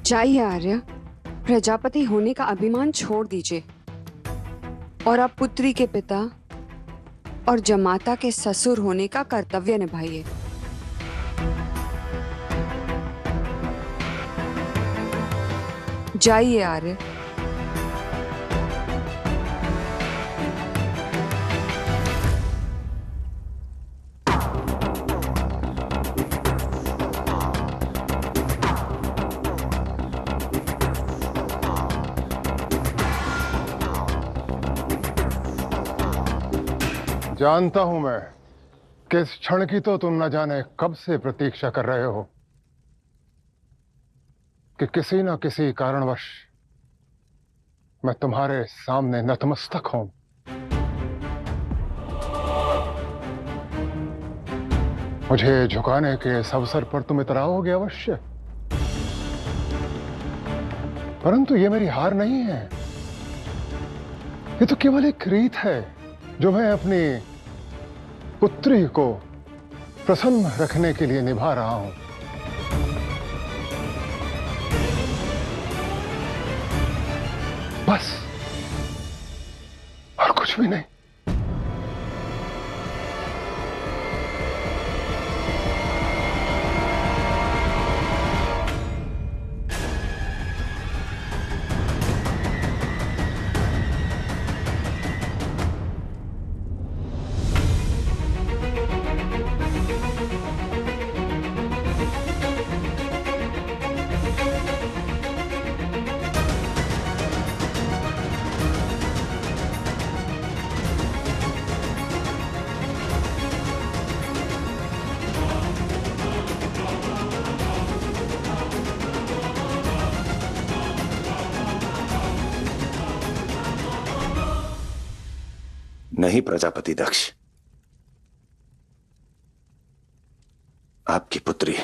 जाइए आर्य, प्रजापति होने का अभिमान छोड़ दीजिए और आप पुत्री के पिता और जमाता के ससुर होने का कर्तव्य निभाइए। जाइए आर्य। जानता हूं मैं कि इस क्षण की तो तुम न जाने कब से प्रतीक्षा कर रहे हो कि किसी न किसी कारणवश मैं तुम्हारे सामने नतमस्तक हूं। मुझे झुकाने के इस अवसर पर तुम इतराओगे अवश्य, परंतु ये मेरी हार नहीं है। ये तो केवल एक रीत है जो मैं अपनी पुत्री को प्रसन्न रखने के लिए निभा रहा हूं। बस, और कुछ भी नहीं। नहीं प्रजापति दक्ष, आपकी पुत्री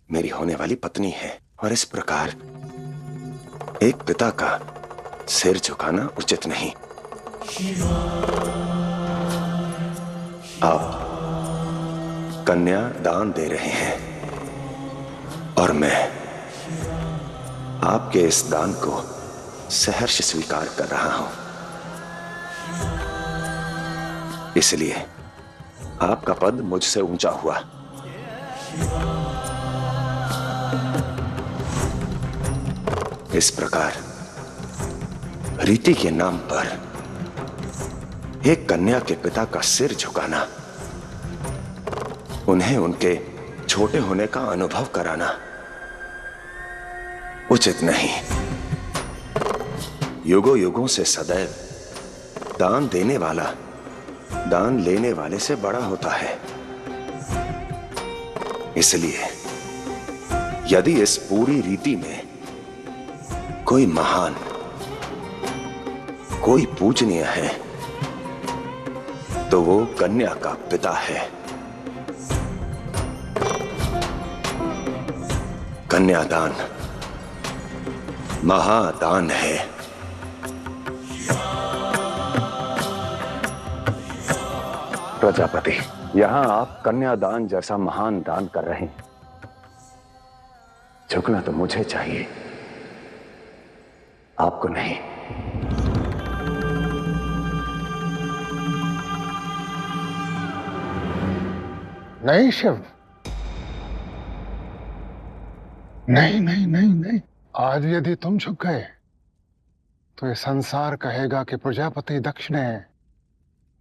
मेरी होने वाली पत्नी है और इस प्रकार एक पिता का सिर झुकाना उचित नहीं। आप कन्या दान दे रहे हैं और मैं आपके इस दान को सहर्ष स्वीकार कर रहा हूं। इसलिए आपका पद मुझसे ऊंचा हुआ। इस प्रकार रीति के नाम पर एक कन्या के पिता का सिर झुकाना, उन्हें उनके छोटे होने का अनुभव कराना उचित नहीं। युगों युगों से सदैव दान देने वाला दान लेने वाले से बड़ा होता है। इसलिए यदि इस पूरी रीति में कोई महान, कोई पूजनीय है तो वो कन्या का पिता है। कन्यादान महादान है। प्रजापति, यहां आप कन्यादान जैसा महान दान कर रहे हैं। झुकना तो मुझे चाहिए, आपको नहीं। नहीं शिव, नहीं नहीं नहीं नहीं। आज यदि तुम झुक गए तो ये संसार कहेगा कि प्रजापति दक्ष ने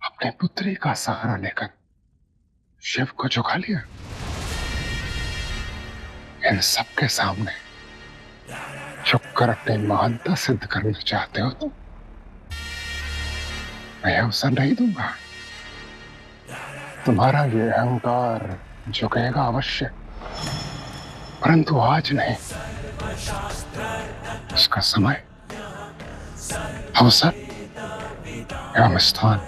अपनी पुत्री का सहारा लेकर शिव को झुका लिया। इन सबके सामने झुककर अपनी महानता सिद्ध करना चाहते हो तो मैं अवसर नहीं दूंगा। तुम्हारा ये अहंकार झुकेगा अवश्य, परंतु आज नहीं। उसका समय, अवसर एवं स्थान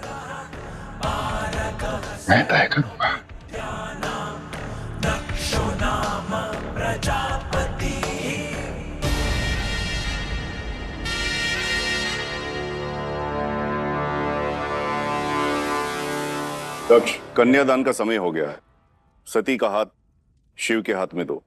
मैं तय करूंगा। दक्ष, कन्यादान का समय हो गया है। सती का हाथ शिव के हाथ में दो।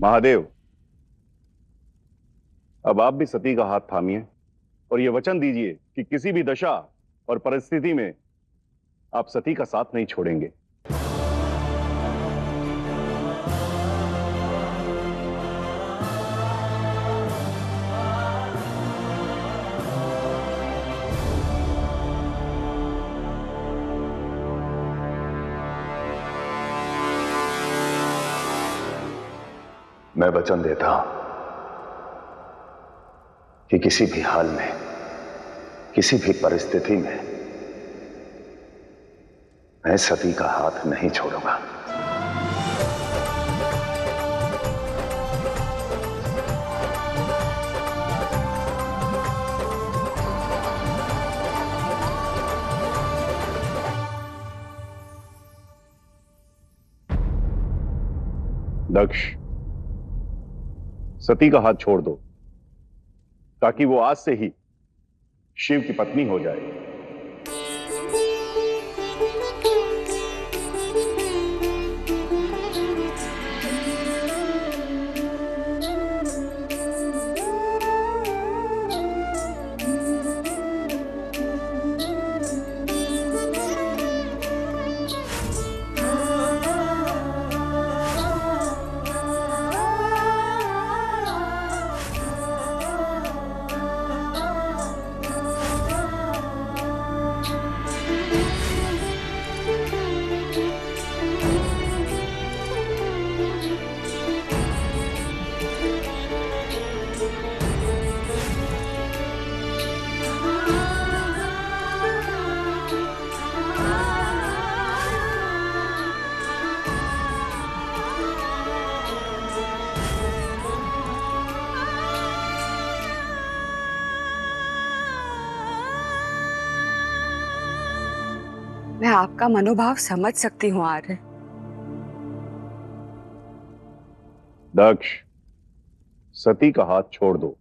महादेव, अब आप भी सती का हाथ थामिए और यह वचन दीजिए कि किसी भी दशा और परिस्थिति में आप सती का साथ नहीं छोड़ेंगे। मैं वचन देता हूं कि किसी भी हाल में, किसी भी परिस्थिति में मैं सती का हाथ नहीं छोड़ूंगा। दक्ष, सती का हाथ छोड़ दो ताकि वो आज से ही शिव की पत्नी हो जाए। मैं आपका मनोभाव समझ सकती हूँ आर्य। दक्ष, सती का हाथ छोड़ दो।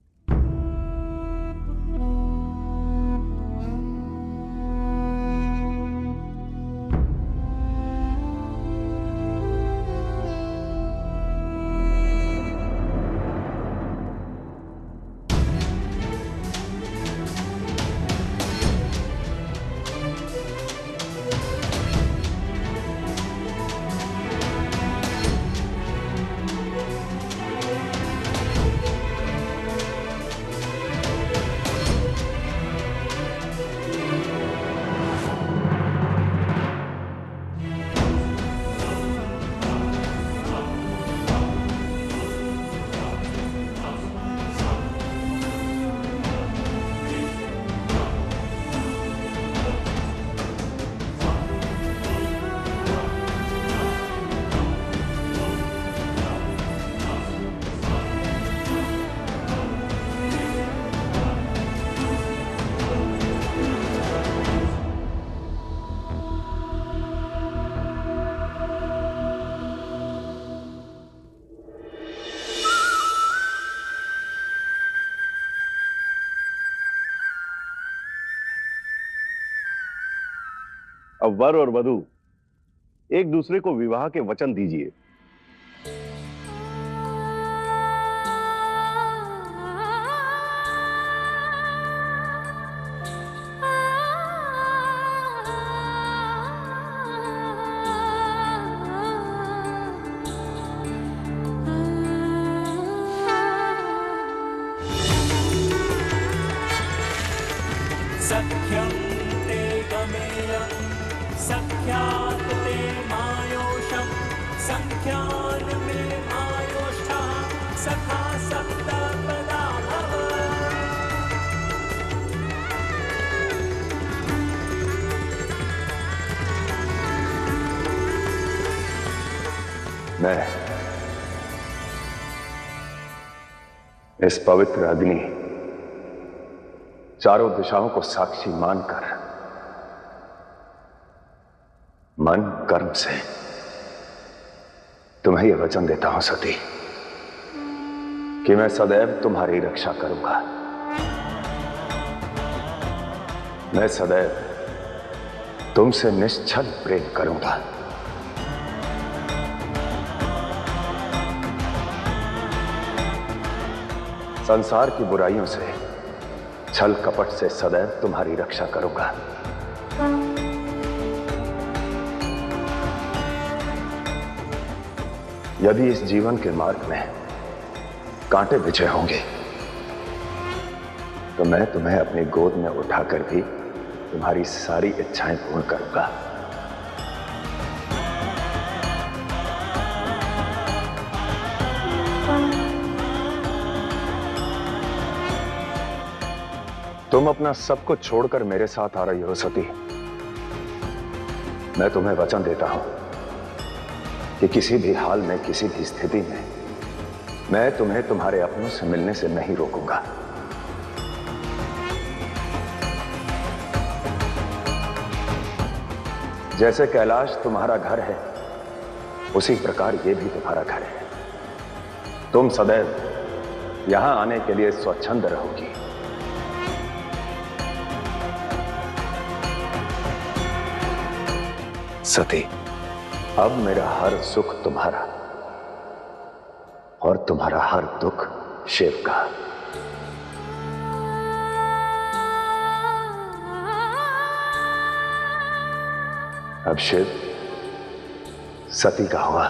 अब वर और वधू एक दूसरे को विवाह के वचन दीजिए। सख्यं ते गमेय सख्यात् ते मायोषं सख्यान् मे मायोष्ठः सखा सप्तपदा भव। मैं इस पवित्र अग्नि चारों दिशाओं को साक्षी मानकर मन कर्म से तुम्हें यह वचन देता हूं सती कि मैं सदैव तुम्हारी रक्षा करूंगा। मैं सदैव तुमसे निश्चल प्रेम करूंगा। संसार की बुराइयों से, छल कपट से सदैव तुम्हारी रक्षा करूंगा। यदि इस जीवन के मार्ग में कांटे बिछे होंगे तो मैं तुम्हें अपनी गोद में उठाकर भी तुम्हारी सारी इच्छाएं पूर्ण करूंगा। तुम अपना सब कुछ छोड़कर मेरे साथ आ रही हो सती। मैं तुम्हें वचन देता हूं कि किसी भी हाल में, किसी भी स्थिति में मैं तुम्हें तुम्हारे अपनों से मिलने से नहीं रोकूंगा। जैसे कैलाश तुम्हारा घर है, उसी प्रकार यह भी तुम्हारा घर है। तुम सदैव यहां आने के लिए स्वच्छंद रहोगी। सती, अब मेरा हर सुख तुम्हारा और तुम्हारा हर दुख शिव का। अब शिव सती का हुआ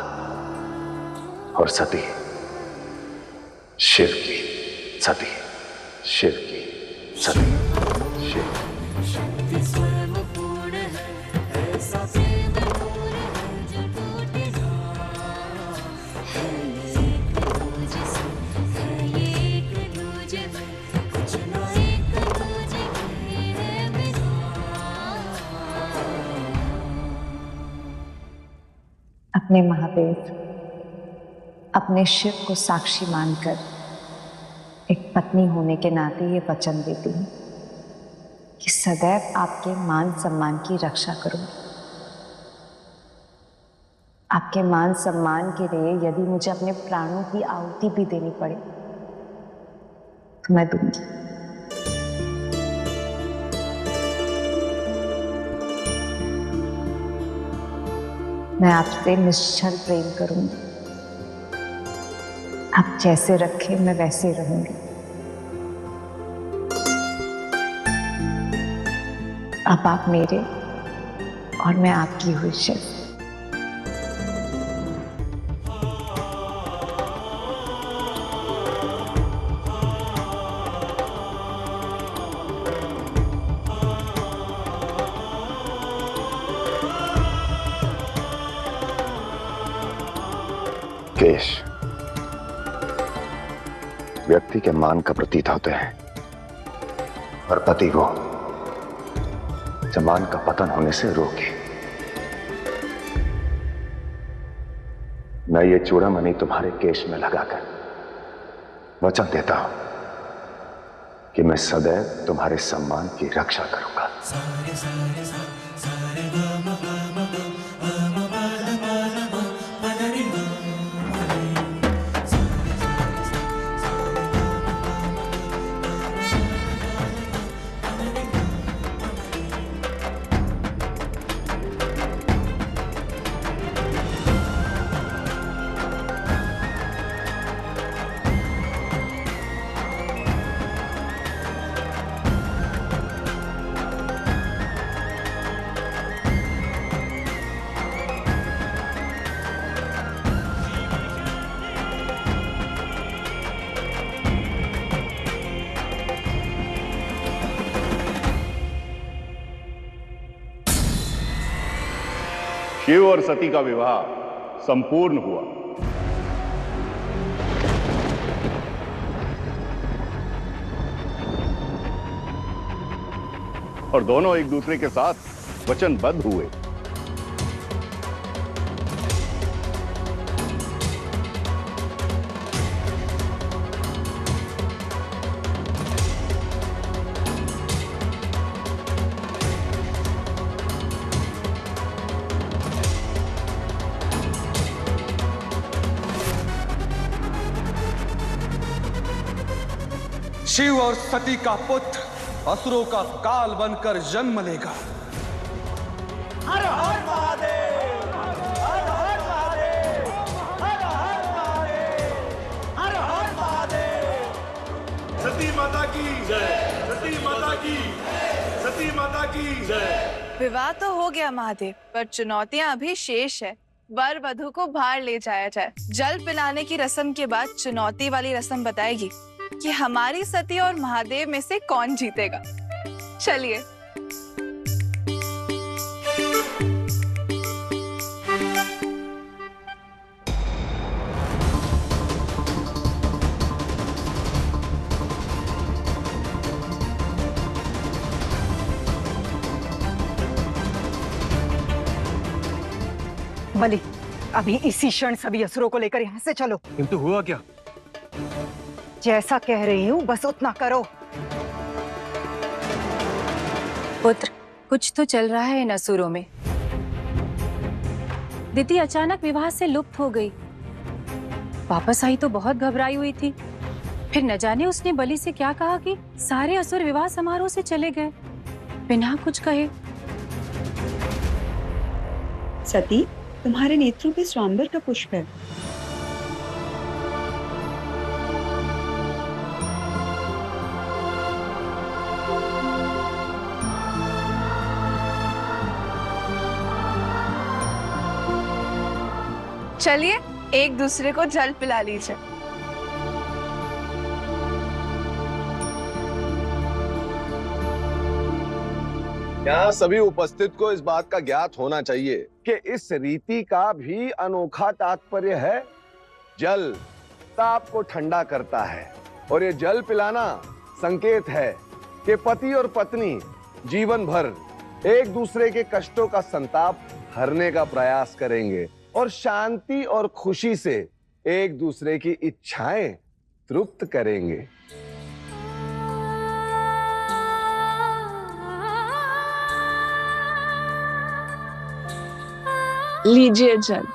और सती शिव की। सती शिव की। सती शिव। शक्ति स्वयं पूर्ण है, ऐसा प्रेम पूर्ण है जो टूटे ना। है ये एक दूजे से, है ये एक दूजे में, कुछ ना एक दूजे में है बिना। अपने महादेव, अपने शिव को साक्षी मानकर एक पत्नी होने के नाते ये वचन देती हूँ कि सदैव आपके मान सम्मान की रक्षा करूंगी। आपके मान सम्मान के लिए यदि मुझे अपने प्राणों की आहुति भी देनी पड़े तो मैं दूंगी। मैं आपसे निश्चल प्रेम करूंगी। आप जैसे रखें मैं वैसे रहूंगी। अब आप मेरे और मैं आपकी हुई शिव। केश व्यक्ति के मान का प्रतीक होते हैं और पति वो जो मान का पतन होने से रोके। मैं ये चूड़ामणि तुम्हारे केश में लगाकर वचन देता हूं कि मैं सदैव तुम्हारे सम्मान की रक्षा करूंगा। शिव और सती का विवाह संपूर्ण हुआ। और दोनों एक दूसरे के साथ वचनबद्ध हुए। शिव और सती का पुत्र असुरों का काल बनकर जन्म लेगा। हर हर महादेव, हर हर महादेव, हर हर महादेव, हर हर महादेव। विवाह तो हो गया महादेव, पर चुनौतियां अभी शेष है। वर वधु को बाहर ले जाया जाए। जल पिलाने की रस्म के बाद चुनौती वाली रस्म बताएगी कि हमारी सती और महादेव में से कौन जीतेगा। चलिए। बलि, अभी इसी क्षण सभी असुरों को लेकर यहाँ से चलो। किंतु हुआ क्या? जैसा कह रही हूँ बस उतना करो। पुत्र, कुछ तो चल रहा है इन असुरों में। दिति अचानक विवाह से लुप्त हो गई। वापस आई तो बहुत घबराई हुई थी। फिर न जाने उसने बलि से क्या कहा कि सारे असुर विवाह समारोह से चले गए बिना कुछ कहे। सती, तुम्हारे नेत्रों पे स्वांबर का पुष्प है। चलिए एक दूसरे को जल पिला लीजिए। यहाँ सभी उपस्थित को इस बात का ज्ञात होना चाहिए कि इस रीति का भी अनोखा तात्पर्य है। जल ताप को ठंडा करता है और ये जल पिलाना संकेत है कि पति और पत्नी जीवन भर एक दूसरे के कष्टों का संताप हरने का प्रयास करेंगे और शांति और खुशी से एक दूसरे की इच्छाएं तृप्त करेंगे। लीजिए जल।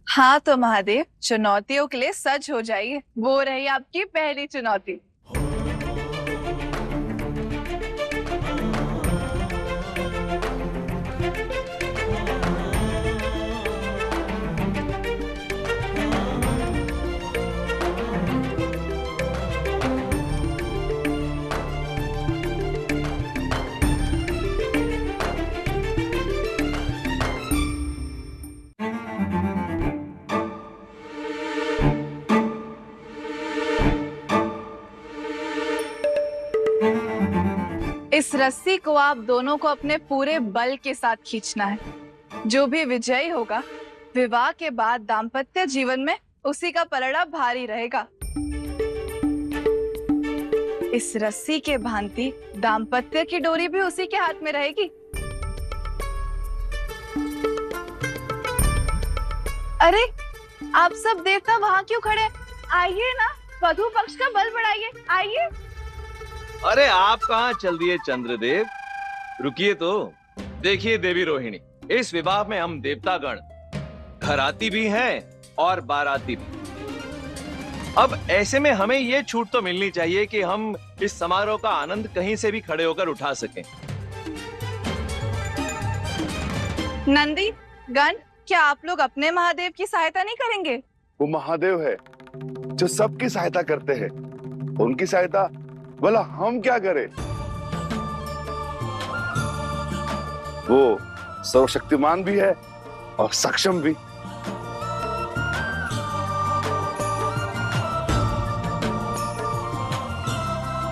हाँ तो महादेव, चुनौतियों के लिए सज हो जाइए। वो रही आपकी पहली चुनौती। इस रस्सी को आप दोनों को अपने पूरे बल के साथ खींचना है। जो भी विजयी होगा, विवाह के बाद दाम्पत्य जीवन में उसी का पलड़ा भारी रहेगा। इस रस्सी के भांति दाम्पत्य की डोरी भी उसी के हाथ में रहेगी। अरे, आप सब देवता वहां क्यों खड़े? आइए ना, वधु पक्ष का बल बढ़ाइए। आइए। अरे आप कहाँ चल दिए चंद्रदेव? रुकिए तो। देखिए देवी रोहिणी, इस विवाह में हम देवतागण घराती भी हैं और बाराती भी। अब ऐसे में हमें ये छूट तो मिलनी चाहिए कि हम इस समारोह का आनंद कहीं से भी खड़े होकर उठा सकें। नंदी, गण, क्या आप लोग अपने महादेव की सहायता नहीं करेंगे? वो महादेव है जो सबकी सहायता करते हैं। उनकी सहायता भला हम क्या करें? वो सर्वशक्तिमान भी है और सक्षम भी।